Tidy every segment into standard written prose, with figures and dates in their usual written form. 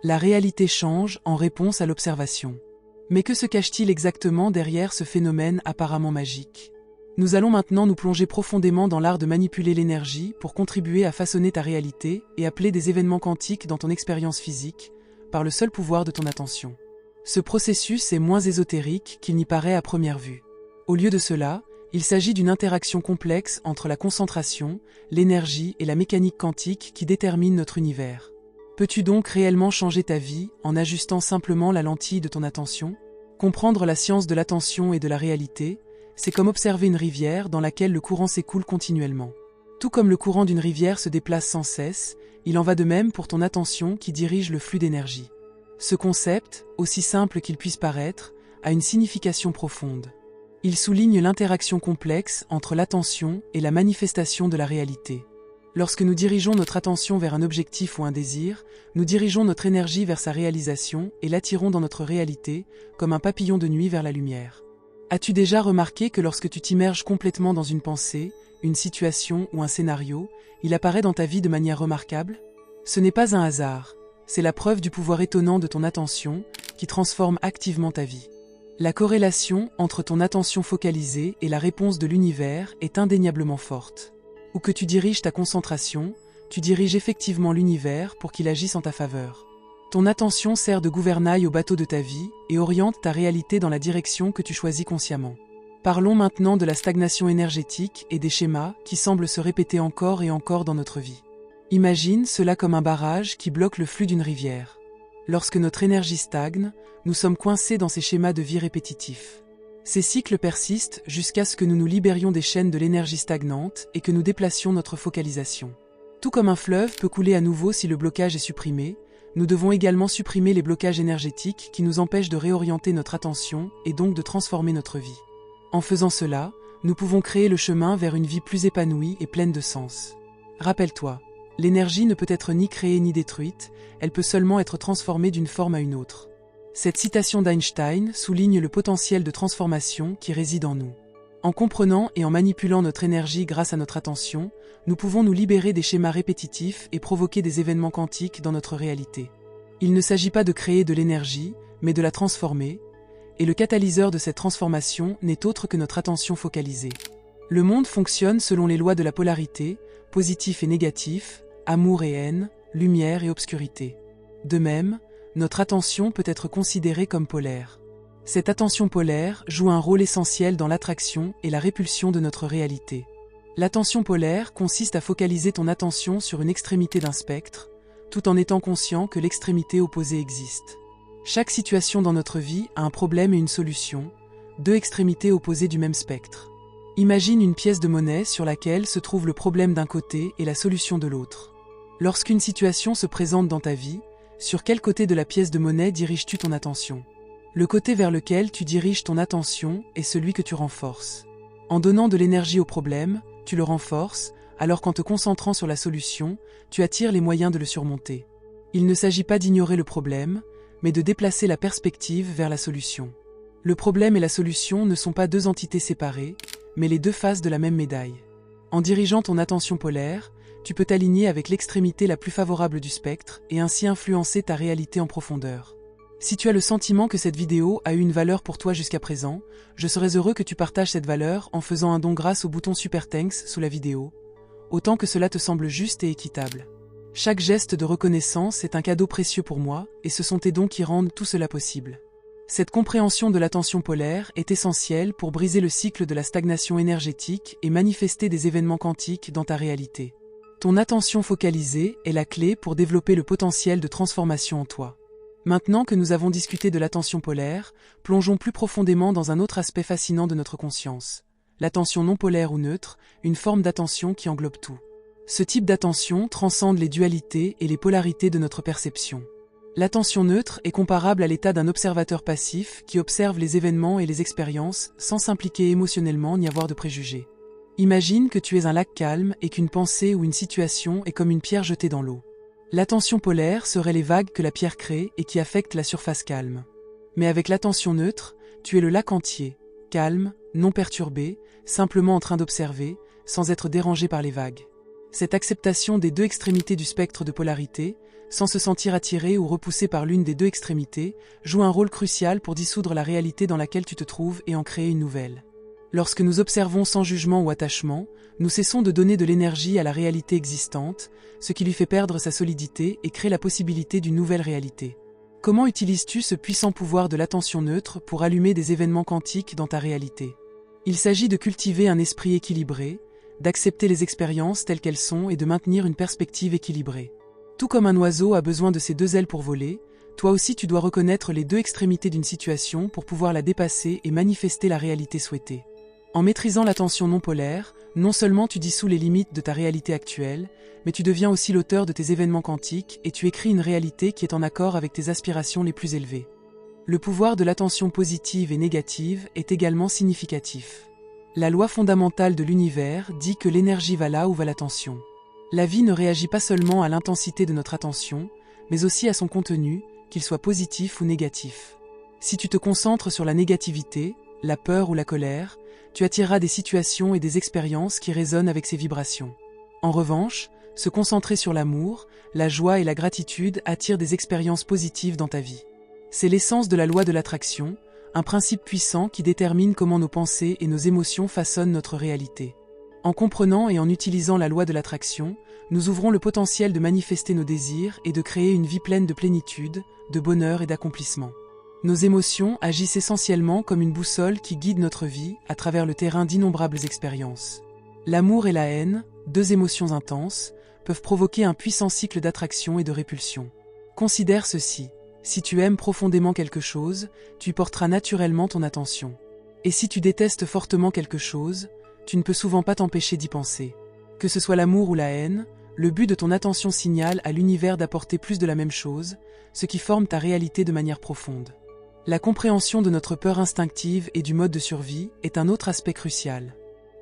La réalité change en réponse à l'observation. Mais que se cache-t-il exactement derrière ce phénomène apparemment magique? Nous allons maintenant nous plonger profondément dans l'art de manipuler l'énergie pour contribuer à façonner ta réalité et appeler des événements quantiques dans ton expérience physique, par le seul pouvoir de ton attention. Ce processus est moins ésotérique qu'il n'y paraît à première vue. Au lieu de cela, il s'agit d'une interaction complexe entre la concentration, l'énergie et la mécanique quantique qui détermine notre univers. Peux-tu donc réellement changer ta vie en ajustant simplement la lentille de ton attention? Comprendre la science de l'attention et de la réalité, c'est comme observer une rivière dans laquelle le courant s'écoule continuellement. Tout comme le courant d'une rivière se déplace sans cesse, il en va de même pour ton attention qui dirige le flux d'énergie. Ce concept, aussi simple qu'il puisse paraître, a une signification profonde. Il souligne l'interaction complexe entre l'attention et la manifestation de la réalité. Lorsque nous dirigeons notre attention vers un objectif ou un désir, nous dirigeons notre énergie vers sa réalisation et l'attirons dans notre réalité, comme un papillon de nuit vers la lumière. As-tu déjà remarqué que lorsque tu t'immerges complètement dans une pensée, une situation ou un scénario, il apparaît dans ta vie de manière remarquable? Ce n'est pas un hasard, c'est la preuve du pouvoir étonnant de ton attention qui transforme activement ta vie. La corrélation entre ton attention focalisée et la réponse de l'univers est indéniablement forte. Où que tu diriges ta concentration, tu diriges effectivement l'univers pour qu'il agisse en ta faveur. Ton attention sert de gouvernail au bateau de ta vie et oriente ta réalité dans la direction que tu choisis consciemment. Parlons maintenant de la stagnation énergétique et des schémas qui semblent se répéter encore et encore dans notre vie. Imagine cela comme un barrage qui bloque le flux d'une rivière. Lorsque notre énergie stagne, nous sommes coincés dans ces schémas de vie répétitifs. Ces cycles persistent jusqu'à ce que nous nous libérions des chaînes de l'énergie stagnante et que nous déplacions notre focalisation. Tout comme un fleuve peut couler à nouveau si le blocage est supprimé, nous devons également supprimer les blocages énergétiques qui nous empêchent de réorienter notre attention et donc de transformer notre vie. En faisant cela, nous pouvons créer le chemin vers une vie plus épanouie et pleine de sens. Rappelle-toi, l'énergie ne peut être ni créée ni détruite, elle peut seulement être transformée d'une forme à une autre. Cette citation d'Einstein souligne le potentiel de transformation qui réside en nous. En comprenant et en manipulant notre énergie grâce à notre attention, nous pouvons nous libérer des schémas répétitifs et provoquer des événements quantiques dans notre réalité. Il ne s'agit pas de créer de l'énergie, mais de la transformer, et le catalyseur de cette transformation n'est autre que notre attention focalisée. Le monde fonctionne selon les lois de la polarité, positif et négatif, amour et haine, lumière et obscurité. De même, notre attention peut être considérée comme polaire. Cette attention polaire joue un rôle essentiel dans l'attraction et la répulsion de notre réalité. L'attention polaire consiste à focaliser ton attention sur une extrémité d'un spectre, tout en étant conscient que l'extrémité opposée existe. Chaque situation dans notre vie a un problème et une solution, deux extrémités opposées du même spectre. Imagine une pièce de monnaie sur laquelle se trouve le problème d'un côté et la solution de l'autre. Lorsqu'une situation se présente dans ta vie, sur quel côté de la pièce de monnaie diriges-tu ton attention? Le côté vers lequel tu diriges ton attention est celui que tu renforces. En donnant de l'énergie au problème, tu le renforces, alors qu'en te concentrant sur la solution, tu attires les moyens de le surmonter. Il ne s'agit pas d'ignorer le problème, mais de déplacer la perspective vers la solution. Le problème et la solution ne sont pas deux entités séparées, mais les deux faces de la même médaille. En dirigeant ton attention polaire, tu peux t'aligner avec l'extrémité la plus favorable du spectre et ainsi influencer ta réalité en profondeur. Si tu as le sentiment que cette vidéo a eu une valeur pour toi jusqu'à présent, je serais heureux que tu partages cette valeur en faisant un don grâce au bouton Super Thanks sous la vidéo, autant que cela te semble juste et équitable. Chaque geste de reconnaissance est un cadeau précieux pour moi, et ce sont tes dons qui rendent tout cela possible. Cette compréhension de l'attention polaire est essentielle pour briser le cycle de la stagnation énergétique et manifester des événements quantiques dans ta réalité. Ton attention focalisée est la clé pour développer le potentiel de transformation en toi. Maintenant que nous avons discuté de l'attention polaire, plongeons plus profondément dans un autre aspect fascinant de notre conscience. L'attention non polaire ou neutre, une forme d'attention qui englobe tout. Ce type d'attention transcende les dualités et les polarités de notre perception. L'attention neutre est comparable à l'état d'un observateur passif qui observe les événements et les expériences sans s'impliquer émotionnellement ni avoir de préjugés. Imagine que tu es un lac calme et qu'une pensée ou une situation est comme une pierre jetée dans l'eau. L'attention polaire serait les vagues que la pierre crée et qui affectent la surface calme. Mais avec l'attention neutre, tu es le lac entier, calme, non perturbé, simplement en train d'observer, sans être dérangé par les vagues. Cette acceptation des deux extrémités du spectre de polarité, sans se sentir attiré ou repoussé par l'une des deux extrémités, joue un rôle crucial pour dissoudre la réalité dans laquelle tu te trouves et en créer une nouvelle. Lorsque nous observons sans jugement ou attachement, nous cessons de donner de l'énergie à la réalité existante, ce qui lui fait perdre sa solidité et crée la possibilité d'une nouvelle réalité. Comment utilises-tu ce puissant pouvoir de l'attention neutre pour allumer des événements quantiques dans ta réalité? Il s'agit de cultiver un esprit équilibré, d'accepter les expériences telles qu'elles sont et de maintenir une perspective équilibrée. Tout comme un oiseau a besoin de ses deux ailes pour voler, toi aussi tu dois reconnaître les deux extrémités d'une situation pour pouvoir la dépasser et manifester la réalité souhaitée. En maîtrisant l'attention non polaire, non seulement tu dissous les limites de ta réalité actuelle, mais tu deviens aussi l'auteur de tes événements quantiques et tu écris une réalité qui est en accord avec tes aspirations les plus élevées. Le pouvoir de l'attention positive et négative est également significatif. La loi fondamentale de l'univers dit que l'énergie va là où va l'attention. La vie ne réagit pas seulement à l'intensité de notre attention, mais aussi à son contenu, qu'il soit positif ou négatif. Si tu te concentres sur la négativité, la peur ou la colère, tu attireras des situations et des expériences qui résonnent avec ces vibrations. En revanche, se concentrer sur l'amour, la joie et la gratitude attire des expériences positives dans ta vie. C'est l'essence de la loi de l'attraction, un principe puissant qui détermine comment nos pensées et nos émotions façonnent notre réalité. En comprenant et en utilisant la loi de l'attraction, nous ouvrons le potentiel de manifester nos désirs et de créer une vie pleine de plénitude, de bonheur et d'accomplissement. Nos émotions agissent essentiellement comme une boussole qui guide notre vie à travers le terrain d'innombrables expériences. L'amour et la haine, deux émotions intenses, peuvent provoquer un puissant cycle d'attraction et de répulsion. Considère ceci, si tu aimes profondément quelque chose, tu y porteras naturellement ton attention. Et si tu détestes fortement quelque chose, tu ne peux souvent pas t'empêcher d'y penser. Que ce soit l'amour ou la haine, le but de ton attention signale à l'univers d'apporter plus de la même chose, ce qui forme ta réalité de manière profonde. La compréhension de notre peur instinctive et du mode de survie est un autre aspect crucial.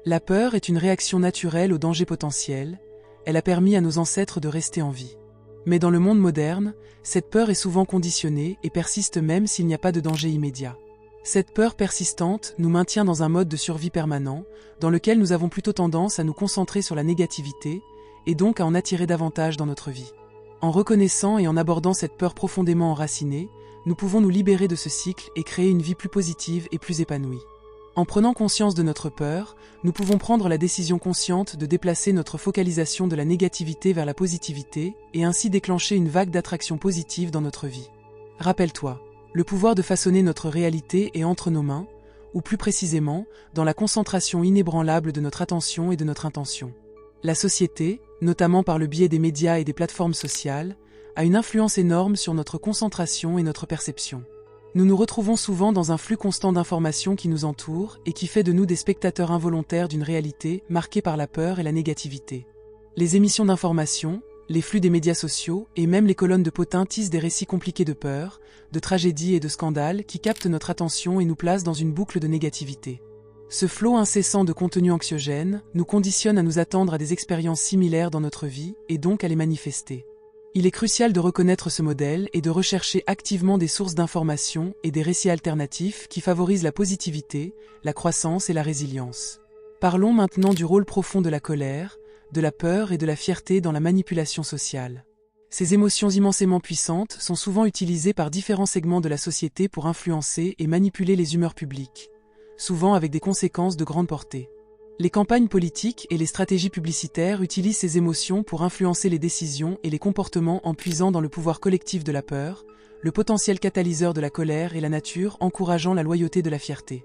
La peur est une réaction naturelle au danger potentiel, elle a permis à nos ancêtres de rester en vie. Mais dans le monde moderne, cette peur est souvent conditionnée et persiste même s'il n'y a pas de danger immédiat. Cette peur persistante nous maintient dans un mode de survie permanent, dans lequel nous avons plutôt tendance à nous concentrer sur la négativité, et donc à en attirer davantage dans notre vie. En reconnaissant et en abordant cette peur profondément enracinée, nous pouvons nous libérer de ce cycle et créer une vie plus positive et plus épanouie. En prenant conscience de notre peur, nous pouvons prendre la décision consciente de déplacer notre focalisation de la négativité vers la positivité et ainsi déclencher une vague d'attraction positive dans notre vie. Rappelle-toi, le pouvoir de façonner notre réalité est entre nos mains, ou plus précisément, dans la concentration inébranlable de notre attention et de notre intention. La société, notamment par le biais des médias et des plateformes sociales, a une influence énorme sur notre concentration et notre perception. Nous nous retrouvons souvent dans un flux constant d'informations qui nous entourent et qui fait de nous des spectateurs involontaires d'une réalité marquée par la peur et la négativité. Les émissions d'information, les flux des médias sociaux et même les colonnes de potins tissent des récits compliqués de peur, de tragédies et de scandales qui captent notre attention et nous placent dans une boucle de négativité. Ce flot incessant de contenu anxiogène nous conditionne à nous attendre à des expériences similaires dans notre vie et donc à les manifester. Il est crucial de reconnaître ce modèle et de rechercher activement des sources d'informations et des récits alternatifs qui favorisent la positivité, la croissance et la résilience. Parlons maintenant du rôle profond de la colère, de la peur et de la fierté dans la manipulation sociale. Ces émotions immensément puissantes sont souvent utilisées par différents segments de la société pour influencer et manipuler les humeurs publiques, souvent avec des conséquences de grande portée. Les campagnes politiques et les stratégies publicitaires utilisent ces émotions pour influencer les décisions et les comportements en puisant dans le pouvoir collectif de la peur, le potentiel catalyseur de la colère et la nature encourageant la loyauté de la fierté.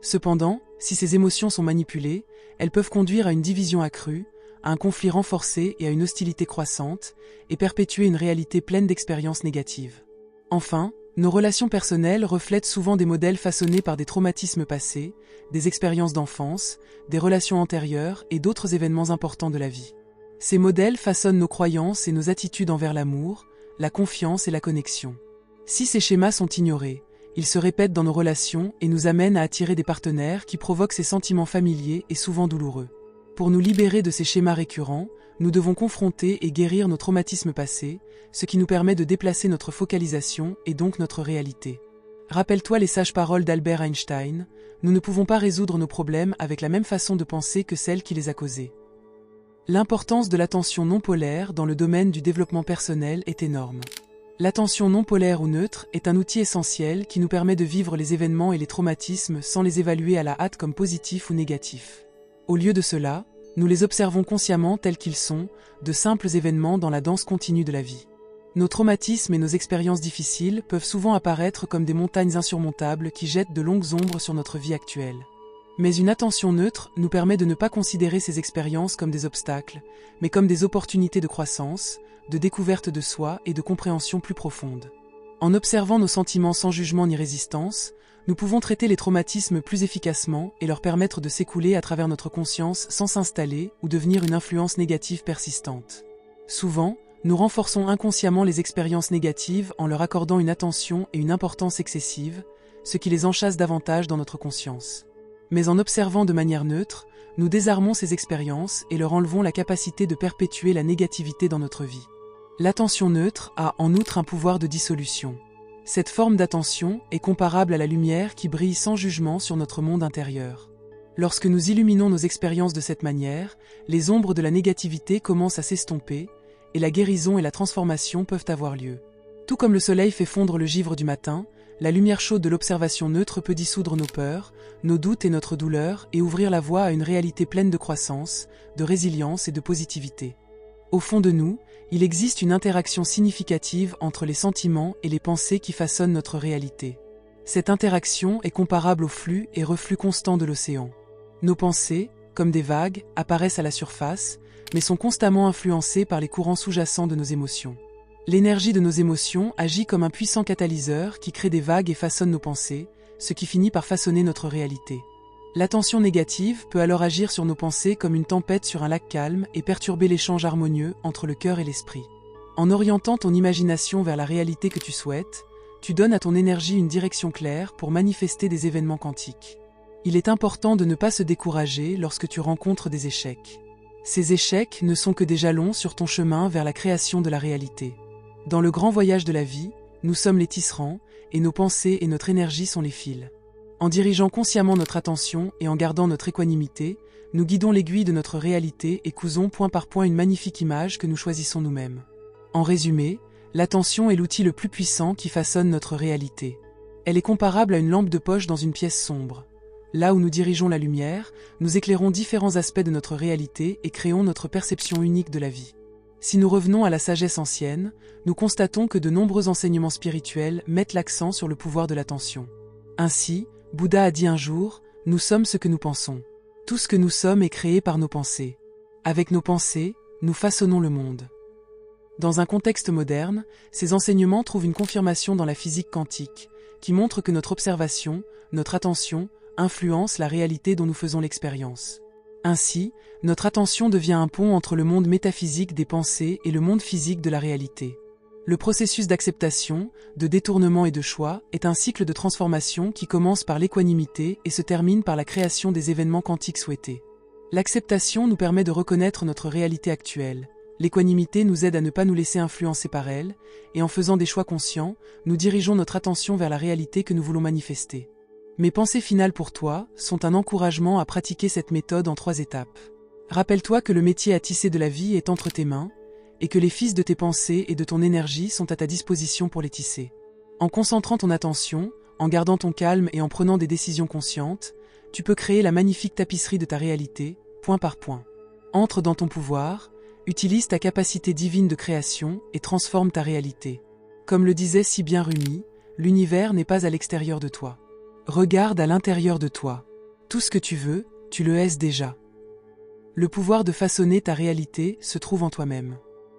Cependant, si ces émotions sont manipulées, elles peuvent conduire à une division accrue, à un conflit renforcé et à une hostilité croissante, et perpétuer une réalité pleine d'expériences négatives. Enfin, nos relations personnelles reflètent souvent des modèles façonnés par des traumatismes passés, des expériences d'enfance, des relations antérieures et d'autres événements importants de la vie. Ces modèles façonnent nos croyances et nos attitudes envers l'amour, la confiance et la connexion. Si ces schémas sont ignorés, ils se répètent dans nos relations et nous amènent à attirer des partenaires qui provoquent ces sentiments familiers et souvent douloureux. Pour nous libérer de ces schémas récurrents, nous devons confronter et guérir nos traumatismes passés, ce qui nous permet de déplacer notre focalisation et donc notre réalité. Rappelle-toi les sages paroles d'Albert Einstein, nous ne pouvons pas résoudre nos problèmes avec la même façon de penser que celle qui les a causés. L'importance de l'attention non polaire dans le domaine du développement personnel est énorme. L'attention non polaire ou neutre est un outil essentiel qui nous permet de vivre les événements et les traumatismes sans les évaluer à la hâte comme positifs ou négatifs. Au lieu de cela, nous les observons consciemment tels qu'ils sont, de simples événements dans la danse continue de la vie. Nos traumatismes et nos expériences difficiles peuvent souvent apparaître comme des montagnes insurmontables qui jettent de longues ombres sur notre vie actuelle. Mais une attention neutre nous permet de ne pas considérer ces expériences comme des obstacles, mais comme des opportunités de croissance, de découverte de soi et de compréhension plus profonde. En observant nos sentiments sans jugement ni résistance, nous pouvons traiter les traumatismes plus efficacement et leur permettre de s'écouler à travers notre conscience sans s'installer ou devenir une influence négative persistante. Souvent, nous renforçons inconsciemment les expériences négatives en leur accordant une attention et une importance excessives, ce qui les enchâsse davantage dans notre conscience. Mais en observant de manière neutre, nous désarmons ces expériences et leur enlevons la capacité de perpétuer la négativité dans notre vie. L'attention neutre a en outre un pouvoir de dissolution. Cette forme d'attention est comparable à la lumière qui brille sans jugement sur notre monde intérieur. Lorsque nous illuminons nos expériences de cette manière, les ombres de la négativité commencent à s'estomper, et la guérison et la transformation peuvent avoir lieu. Tout comme le soleil fait fondre le givre du matin, la lumière chaude de l'observation neutre peut dissoudre nos peurs, nos doutes et notre douleur et ouvrir la voie à une réalité pleine de croissance, de résilience et de positivité. Au fond de nous, il existe une interaction significative entre les sentiments et les pensées qui façonnent notre réalité. Cette interaction est comparable au flux et reflux constant de l'océan. Nos pensées, comme des vagues, apparaissent à la surface, mais sont constamment influencées par les courants sous-jacents de nos émotions. L'énergie de nos émotions agit comme un puissant catalyseur qui crée des vagues et façonne nos pensées, ce qui finit par façonner notre réalité. L'attention négative peut alors agir sur nos pensées comme une tempête sur un lac calme et perturber l'échange harmonieux entre le cœur et l'esprit. En orientant ton imagination vers la réalité que tu souhaites, tu donnes à ton énergie une direction claire pour manifester des événements quantiques. Il est important de ne pas se décourager lorsque tu rencontres des échecs. Ces échecs ne sont que des jalons sur ton chemin vers la création de la réalité. Dans le grand voyage de la vie, nous sommes les tisserands, et nos pensées et notre énergie sont les fils. En dirigeant consciemment notre attention et en gardant notre équanimité, nous guidons l'aiguille de notre réalité et cousons point par point une magnifique image que nous choisissons nous-mêmes. En résumé, l'attention est l'outil le plus puissant qui façonne notre réalité. Elle est comparable à une lampe de poche dans une pièce sombre. Là où nous dirigeons la lumière, nous éclairons différents aspects de notre réalité et créons notre perception unique de la vie. Si nous revenons à la sagesse ancienne, nous constatons que de nombreux enseignements spirituels mettent l'accent sur le pouvoir de l'attention. Ainsi, Bouddha a dit un jour, « Nous sommes ce que nous pensons. Tout ce que nous sommes est créé par nos pensées. Avec nos pensées, nous façonnons le monde. » Dans un contexte moderne, ces enseignements trouvent une confirmation dans la physique quantique, qui montre que notre observation, notre attention, influence la réalité dont nous faisons l'expérience. Ainsi, notre attention devient un pont entre le monde métaphysique des pensées et le monde physique de la réalité. Le processus d'acceptation, de détournement et de choix est un cycle de transformation qui commence par l'équanimité et se termine par la création des événements quantiques souhaités. L'acceptation nous permet de reconnaître notre réalité actuelle. L'équanimité nous aide à ne pas nous laisser influencer par elle, et en faisant des choix conscients, nous dirigeons notre attention vers la réalité que nous voulons manifester. Mes pensées finales pour toi sont un encouragement à pratiquer cette méthode en 3 étapes. Rappelle-toi que le métier à tisser de la vie est entre tes mains, et que les fils de tes pensées et de ton énergie sont à ta disposition pour les tisser. En concentrant ton attention, en gardant ton calme et en prenant des décisions conscientes, tu peux créer la magnifique tapisserie de ta réalité, point par point. Entre dans ton pouvoir, utilise ta capacité divine de création et transforme ta réalité. Comme le disait si bien Rumi, l'univers n'est pas à l'extérieur de toi. Regarde à l'intérieur de toi. Tout ce que tu veux, tu le es déjà. Le pouvoir de façonner ta réalité se trouve en toi-même.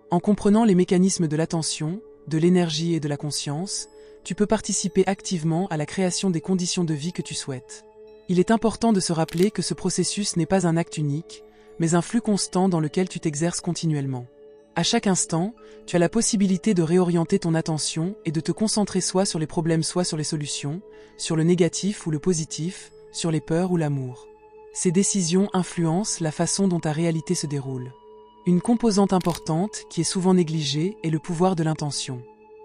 En comprenant les mécanismes de l'attention, de l'énergie et de la conscience, tu peux participer activement à la création des conditions de vie que tu souhaites. Il est important de se rappeler que ce processus n'est pas un acte unique, mais un flux constant dans lequel tu t'exerces continuellement. À chaque instant, tu as la possibilité de réorienter ton attention et de te concentrer soit sur les problèmes, soit sur les solutions, sur le négatif ou le positif, sur les peurs ou l'amour. Ces décisions influencent la façon dont ta réalité se déroule. Une composante importante, qui est souvent négligée, est le pouvoir de l'intention.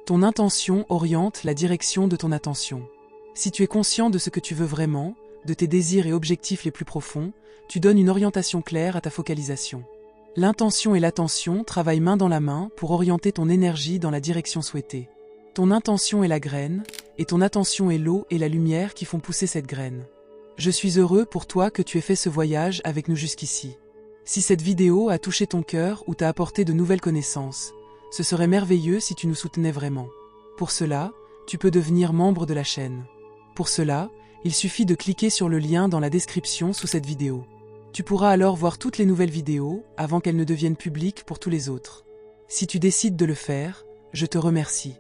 Ton intention oriente la direction de ton attention. Si tu es conscient de ce que tu veux vraiment, de tes désirs et objectifs les plus profonds, tu donnes une orientation claire à ta focalisation. L'intention et l'attention travaillent main dans la main pour orienter ton énergie dans la direction souhaitée. Ton intention est la graine, et ton attention est l'eau et la lumière qui font pousser cette graine. Je suis heureux pour toi que tu aies fait ce voyage avec nous jusqu'ici. Si cette vidéo a touché ton cœur ou t'a apporté de nouvelles connaissances, ce serait merveilleux si tu nous soutenais vraiment. Pour cela, tu peux devenir membre de la chaîne. Pour cela, il suffit de cliquer sur le lien dans la description sous cette vidéo. Tu pourras alors voir toutes les nouvelles vidéos avant qu'elles ne deviennent publiques pour tous les autres. Si tu décides de le faire, je te remercie.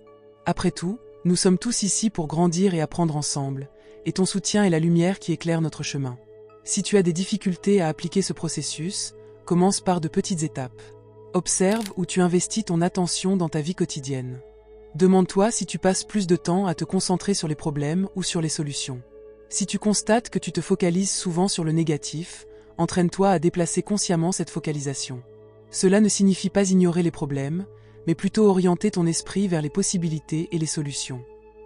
Après tout, nous sommes tous ici pour grandir et apprendre ensemble, et ton soutien est la lumière qui éclaire notre chemin. Si tu as des difficultés à appliquer ce processus, commence par de petites étapes. Observe où tu investis ton attention dans ta vie quotidienne. Demande-toi si tu passes plus de temps à te concentrer sur les problèmes ou sur les solutions. Si tu constates que tu te focalises souvent sur le négatif, entraîne-toi à déplacer consciemment cette focalisation. Cela ne signifie pas ignorer les problèmes, mais plutôt orienter ton esprit vers les possibilités et les solutions.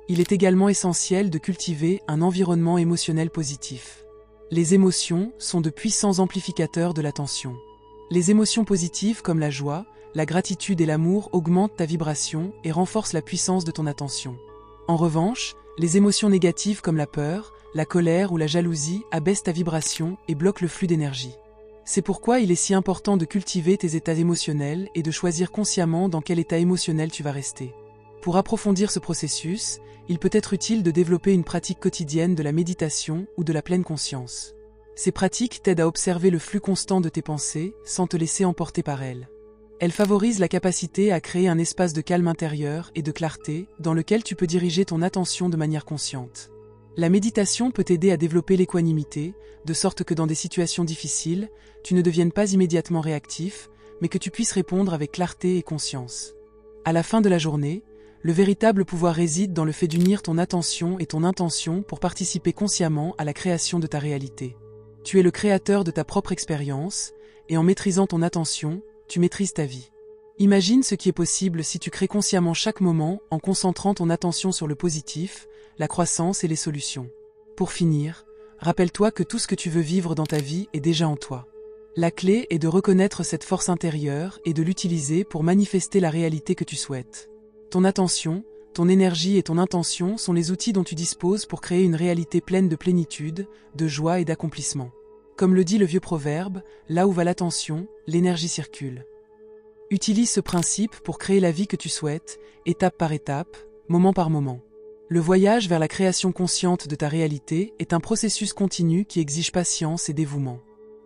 Il est également essentiel de cultiver un environnement émotionnel positif. Les émotions sont de puissants amplificateurs de l'attention. Les émotions positives comme la joie, la gratitude et l'amour augmentent ta vibration et renforcent la puissance de ton attention. En revanche, les émotions négatives comme la peur, la colère ou la jalousie abaissent ta vibration et bloquent le flux d'énergie. C'est pourquoi il est si important de cultiver tes états émotionnels et de choisir consciemment dans quel état émotionnel tu vas rester. Pour approfondir ce processus, il peut être utile de développer une pratique quotidienne de la méditation ou de la pleine conscience. Ces pratiques t'aident à observer le flux constant de tes pensées sans te laisser emporter par elles. Elles favorisent la capacité à créer un espace de calme intérieur et de clarté dans lequel tu peux diriger ton attention de manière consciente. La méditation peut t'aider à développer l'équanimité, de sorte que dans des situations difficiles, tu ne deviennes pas immédiatement réactif, mais que tu puisses répondre avec clarté et conscience. À la fin de la journée, le véritable pouvoir réside dans le fait d'unir ton attention et ton intention pour participer consciemment à la création de ta réalité. Tu es le créateur de ta propre expérience, et en maîtrisant ton attention, tu maîtrises ta vie. Imagine ce qui est possible si tu crées consciemment chaque moment en concentrant ton attention sur le positif, la croissance et les solutions. Pour finir, rappelle-toi que tout ce que tu veux vivre dans ta vie est déjà en toi. La clé est de reconnaître cette force intérieure et de l'utiliser pour manifester la réalité que tu souhaites. Ton attention, ton énergie et ton intention sont les outils dont tu disposes pour créer une réalité pleine de plénitude, de joie et d'accomplissement. Comme le dit le vieux proverbe, là où va l'attention, l'énergie circule. Utilise ce principe pour créer la vie que tu souhaites, étape par étape, moment par moment. Le voyage vers la création consciente de ta réalité est un processus continu qui exige patience et dévouement.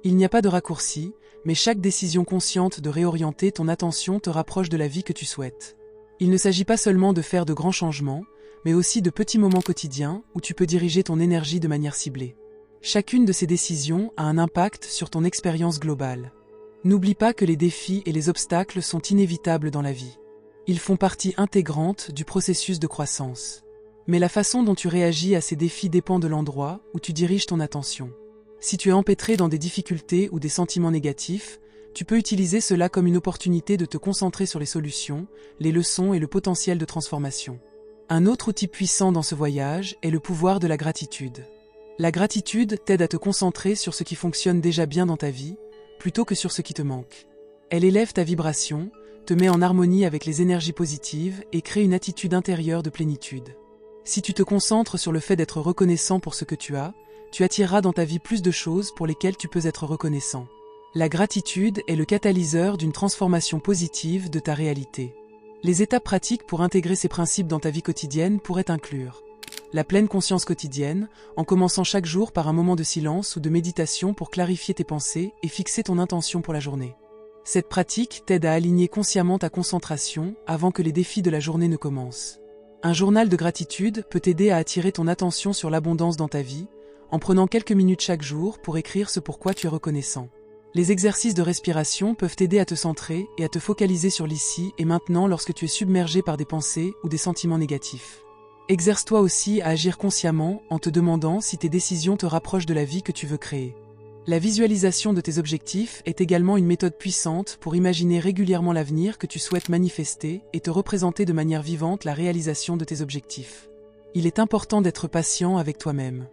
Il n'y a pas de raccourci, mais chaque décision consciente de réorienter ton attention te rapproche de la vie que tu souhaites. Il ne s'agit pas seulement de faire de grands changements, mais aussi de petits moments quotidiens où tu peux diriger ton énergie de manière ciblée. Chacune de ces décisions a un impact sur ton expérience globale. N'oublie pas que les défis et les obstacles sont inévitables dans la vie. Ils font partie intégrante du processus de croissance. Mais la façon dont tu réagis à ces défis dépend de l'endroit où tu diriges ton attention. Si tu es empêtré dans des difficultés ou des sentiments négatifs, tu peux utiliser cela comme une opportunité de te concentrer sur les solutions, les leçons et le potentiel de transformation. Un autre outil puissant dans ce voyage est le pouvoir de la gratitude. La gratitude t'aide à te concentrer sur ce qui fonctionne déjà bien dans ta vie, plutôt que sur ce qui te manque. Elle élève ta vibration, te met en harmonie avec les énergies positives et crée une attitude intérieure de plénitude. Si tu te concentres sur le fait d'être reconnaissant pour ce que tu attireras dans ta vie plus de choses pour lesquelles tu peux être reconnaissant. La gratitude est le catalyseur d'une transformation positive de ta réalité. Les étapes pratiques pour intégrer ces principes dans ta vie quotidienne pourraient inclure la pleine conscience quotidienne, en commençant chaque jour par un moment de silence ou de méditation pour clarifier tes pensées et fixer ton intention pour la journée. Cette pratique t'aide à aligner consciemment ta concentration avant que les défis de la journée ne commencent. Un journal de gratitude peut t'aider à attirer ton attention sur l'abondance dans ta vie, en prenant quelques minutes chaque jour pour écrire ce pourquoi tu es reconnaissant. Les exercices de respiration peuvent t'aider à te centrer et à te focaliser sur l'ici et maintenant lorsque tu es submergé par des pensées ou des sentiments négatifs. Exerce-toi aussi à agir consciemment en te demandant si tes décisions te rapprochent de la vie que tu veux créer. La visualisation de tes objectifs est également une méthode puissante pour imaginer régulièrement l'avenir que tu souhaites manifester et te représenter de manière vivante la réalisation de tes objectifs. Il est important d'être patient avec toi-même.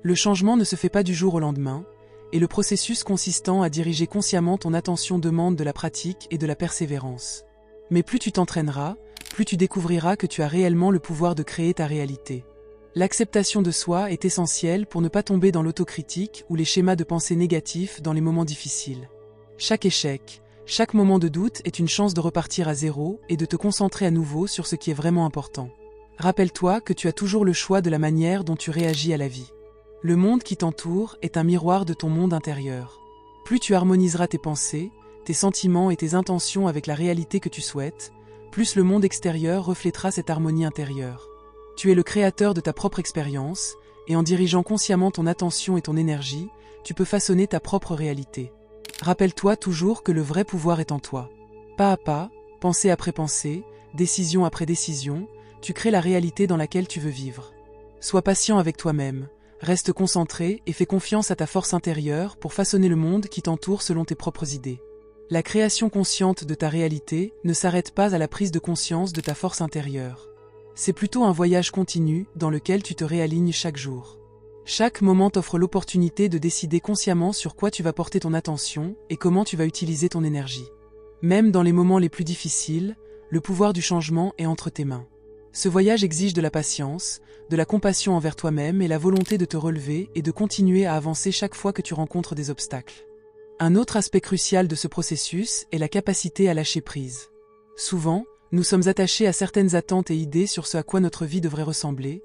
Le changement ne se fait pas du jour au lendemain, et le processus consistant à diriger consciemment ton attention demande de la pratique et de la persévérance. Mais plus tu t'entraîneras, plus tu découvriras que tu as réellement le pouvoir de créer ta réalité. L'acceptation de soi est essentielle pour ne pas tomber dans l'autocritique ou les schémas de pensée négatifs dans les moments difficiles. Chaque échec, chaque moment de doute est une chance de repartir à zéro et de te concentrer à nouveau sur ce qui est vraiment important. Rappelle-toi que tu as toujours le choix de la manière dont tu réagis à la vie. Le monde qui t'entoure est un miroir de ton monde intérieur. Plus tu harmoniseras tes pensées, tes sentiments et tes intentions avec la réalité que tu souhaites, plus le monde extérieur reflétera cette harmonie intérieure. Tu es le créateur de ta propre expérience, et en dirigeant consciemment ton attention et ton énergie, tu peux façonner ta propre réalité. Rappelle-toi toujours que le vrai pouvoir est en toi. Pas à pas, pensée après pensée, décision après décision, tu crées la réalité dans laquelle tu veux vivre. Sois patient avec toi-même, reste concentré et fais confiance à ta force intérieure pour façonner le monde qui t'entoure selon tes propres idées. La création consciente de ta réalité ne s'arrête pas à la prise de conscience de ta force intérieure. C'est plutôt un voyage continu dans lequel tu te réalignes chaque jour. Chaque moment t'offre l'opportunité de décider consciemment sur quoi tu vas porter ton attention et comment tu vas utiliser ton énergie. Même dans les moments les plus difficiles, le pouvoir du changement est entre tes mains. Ce voyage exige de la patience, de la compassion envers toi-même et la volonté de te relever et de continuer à avancer chaque fois que tu rencontres des obstacles. Un autre aspect crucial de ce processus est la capacité à lâcher prise. Souvent, nous sommes attachés à certaines attentes et idées sur ce à quoi notre vie devrait ressembler,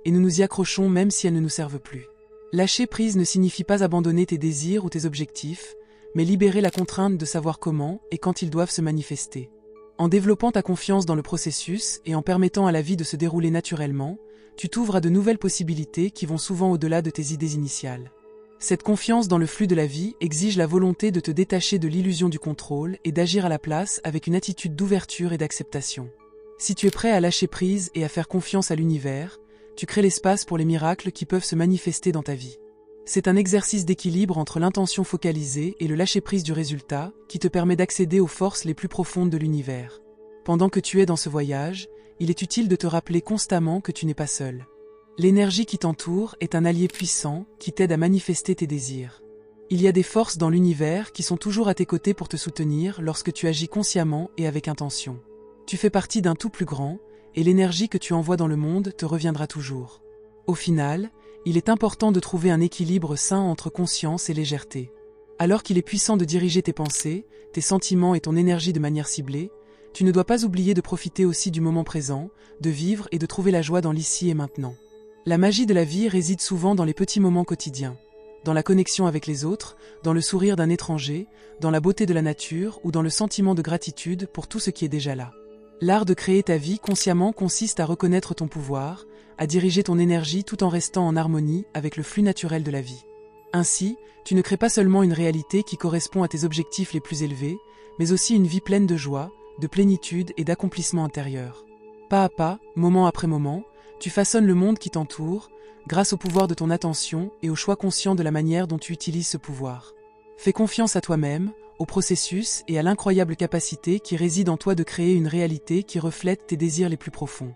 et nous nous y accrochons même si elles ne nous servent plus. Lâcher prise ne signifie pas abandonner tes désirs ou tes objectifs, mais libérer la contrainte de savoir comment et quand ils doivent se manifester. En développant ta confiance dans le processus et en permettant à la vie de se dérouler naturellement, tu t'ouvres à de nouvelles possibilités qui vont souvent au-delà de tes idées initiales. Cette confiance dans le flux de la vie exige la volonté de te détacher de l'illusion du contrôle et d'agir à la place avec une attitude d'ouverture et d'acceptation. Si tu es prêt à lâcher prise et à faire confiance à l'univers, tu crées l'espace pour les miracles qui peuvent se manifester dans ta vie. C'est un exercice d'équilibre entre l'intention focalisée et le lâcher-prise du résultat qui te permet d'accéder aux forces les plus profondes de l'univers. Pendant que tu es dans ce voyage, il est utile de te rappeler constamment que tu n'es pas seul. L'énergie qui t'entoure est un allié puissant qui t'aide à manifester tes désirs. Il y a des forces dans l'univers qui sont toujours à tes côtés pour te soutenir lorsque tu agis consciemment et avec intention. Tu fais partie d'un tout plus grand, et l'énergie que tu envoies dans le monde te reviendra toujours. Au final, il est important de trouver un équilibre sain entre conscience et légèreté. Alors qu'il est puissant de diriger tes pensées, tes sentiments et ton énergie de manière ciblée, tu ne dois pas oublier de profiter aussi du moment présent, de vivre et de trouver la joie dans l'ici et maintenant. La magie de la vie réside souvent dans les petits moments quotidiens, dans la connexion avec les autres, dans le sourire d'un étranger, dans la beauté de la nature ou dans le sentiment de gratitude pour tout ce qui est déjà là. L'art de créer ta vie consciemment consiste à reconnaître ton pouvoir, à diriger ton énergie tout en restant en harmonie avec le flux naturel de la vie. Ainsi, tu ne crées pas seulement une réalité qui correspond à tes objectifs les plus élevés, mais aussi une vie pleine de joie, de plénitude et d'accomplissement intérieur. Pas à pas, moment après moment, tu façonnes le monde qui t'entoure, grâce au pouvoir de ton attention et au choix conscient de la manière dont tu utilises ce pouvoir. Fais confiance à toi-même, au processus et à l'incroyable capacité qui réside en toi de créer une réalité qui reflète tes désirs les plus profonds.